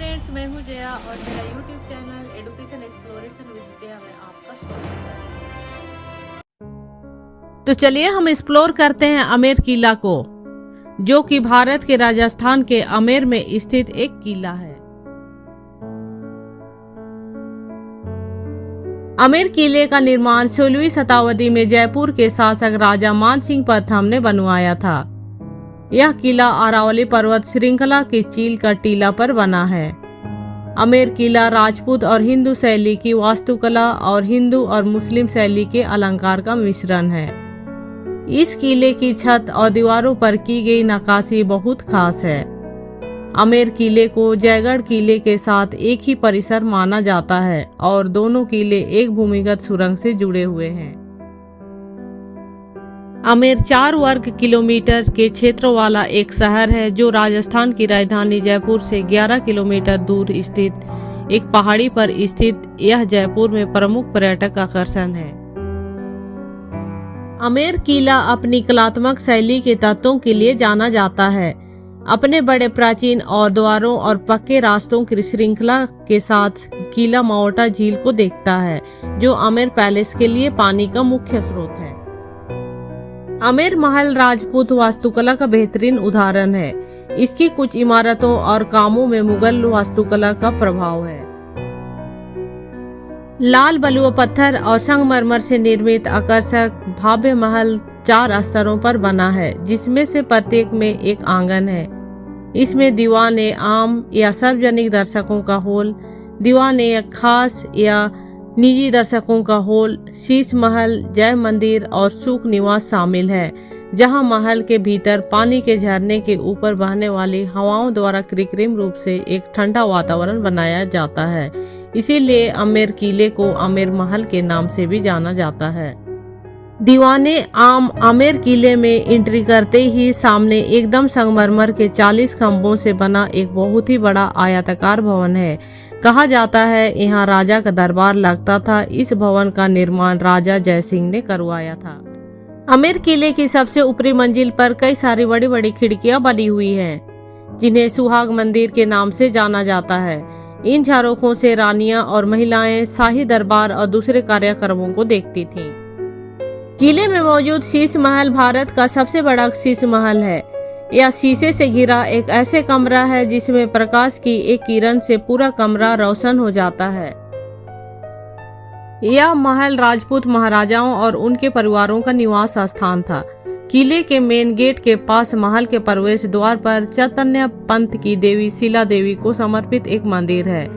Friends, मैं हूं जया और मेरा YouTube channel education exploration with Jaya में आपका स्वागत है। तो चलिए हम एक्सप्लोर करते हैं आमेर किला को, जो कि भारत के राजस्थान के आमेर में स्थित एक किला है। आमेर किले का निर्माण 16वीं शताब्दी में जयपुर के शासक राजा मानसिंह प्रथम ने बनवाया था। यह किला अरावली पर्वत श्रृंखला की चील का टीला पर बना है। आमेर किला राजपूत और हिंदू शैली की वास्तुकला और हिंदू और मुस्लिम शैली के अलंकार का मिश्रण है। इस किले की छत और दीवारों पर की गई नक्काशी बहुत खास है। आमेर किले को जयगढ़ किले के साथ एक ही परिसर माना जाता है और दोनों किले एक भूमिगत सुरंग से जुड़े हुए हैं। आमेर 4 वर्ग किलोमीटर के क्षेत्र वाला एक शहर है, जो राजस्थान की राजधानी जयपुर से 11 किलोमीटर दूर स्थित एक पहाड़ी पर स्थित यह जयपुर में प्रमुख पर्यटक आकर्षण है। आमेर किला अपनी कलात्मक शैली के तत्वों के लिए जाना जाता है। अपने बड़े प्राचीन और द्वारों और पक्के रास्तों की श्रृंखला के साथ किला माओटा झील को देखता है, जो आमेर पैलेस के लिए पानी का मुख्य स्रोत है। आमेर महल राजपूत वास्तुकला का बेहतरीन उदाहरण है। इसकी कुछ इमारतों और कामों में मुगल वास्तुकला का प्रभाव है। लाल बलुआ पत्थर और संगमरमर से निर्मित आकर्षक भव्य महल 4 स्तरों पर बना है, जिसमें से प्रत्येक में एक आंगन है। इसमें दीवाने आम या सार्वजनिक दर्शकों का हॉल, दीवाने खास या निजी दर्शकों का हॉल, शीश महल, जय मंदिर और सुख निवास शामिल है, जहां महल के भीतर पानी के झरने के ऊपर बहने वाली हवाओं द्वारा कृत्रिम रूप से एक ठंडा वातावरण बनाया जाता है। इसीलिए आमेर किले को आमेर महल के नाम से भी जाना जाता है। दीवाने आम आमेर किले में एंट्री करते ही सामने एकदम संगमरमर के 40 खंभों से बना एक बहुत ही बड़ा आयताकार भवन है। कहा जाता है यहाँ राजा का दरबार लगता था। इस भवन का निर्माण राजा जयसिंह ने करवाया था। आमेर किले की सबसे ऊपरी मंजिल पर कई सारी बड़ी बड़ी खिड़कियां बनी हुई हैं, जिन्हें सुहाग मंदिर के नाम से जाना जाता है। इन झरोखों से रानियां और महिलाएं शाही दरबार और दूसरे कार्यक्रमों को देखती थीं। किले में मौजूद शीश महल भारत का सबसे बड़ा शीश महल है। यह शीशे से घिरा एक ऐसे कमरा है जिसमें प्रकाश की एक किरण से पूरा कमरा रोशन हो जाता है। यह महल राजपूत महाराजाओं और उनके परिवारों का निवास स्थान था। किले के मेन गेट के पास महल के प्रवेश द्वार पर चैतन्य पंथ की देवी शीला देवी को समर्पित एक मंदिर है,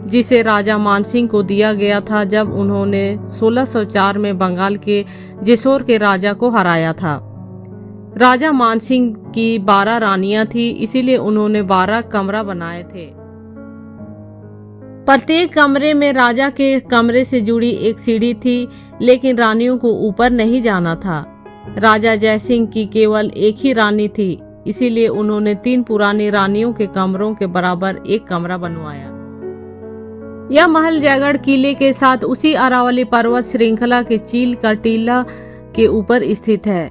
जिसे राजा मानसिंह को दिया गया था जब उन्होंने 1604 में बंगाल के जेसोर के राजा को हराया था। राजा मानसिंह की 12 रानियां थी, इसीलिए उन्होंने 12 कमरा बनाए थे। प्रत्येक कमरे में राजा के कमरे से जुड़ी एक सीढ़ी थी, लेकिन रानियों को ऊपर नहीं जाना था। राजा जयसिंह की केवल एक ही रानी थी, इसीलिए उन्होंने 3 पुरानी रानियों के कमरों के बराबर एक कमरा बनवाया। यह महल जयगढ़ किले के साथ उसी अरावली पर्वत श्रृंखला के चील का टीला के ऊपर स्थित है।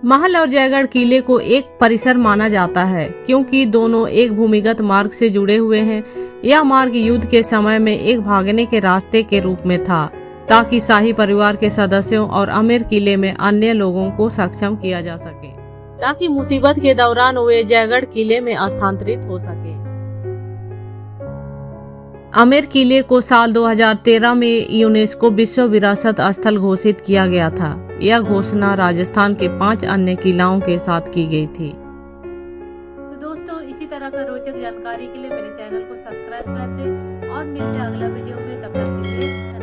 महल और जयगढ़ किले को एक परिसर माना जाता है, क्योंकि दोनों एक भूमिगत मार्ग से जुड़े हुए हैं। यह मार्ग युद्ध के समय में एक भागने के रास्ते के रूप में था, ताकि शाही परिवार के सदस्यों और आमेर किले में अन्य लोगों को सक्षम किया जा सके, ताकि मुसीबत के दौरान वे जयगढ़ किले में स्थानांतरित हो सके। आमेर किले को साल 2013 में यूनेस्को विश्व विरासत स्थल घोषित किया गया था। यह घोषणा राजस्थान के 5 अन्य किलाओं के साथ की गई थी। तो दोस्तों, इसी तरह का रोचक जानकारी के लिए मेरे चैनल को सब्सक्राइब कर दें और मिलते हैं अगला वीडियो में। तब तक के लिए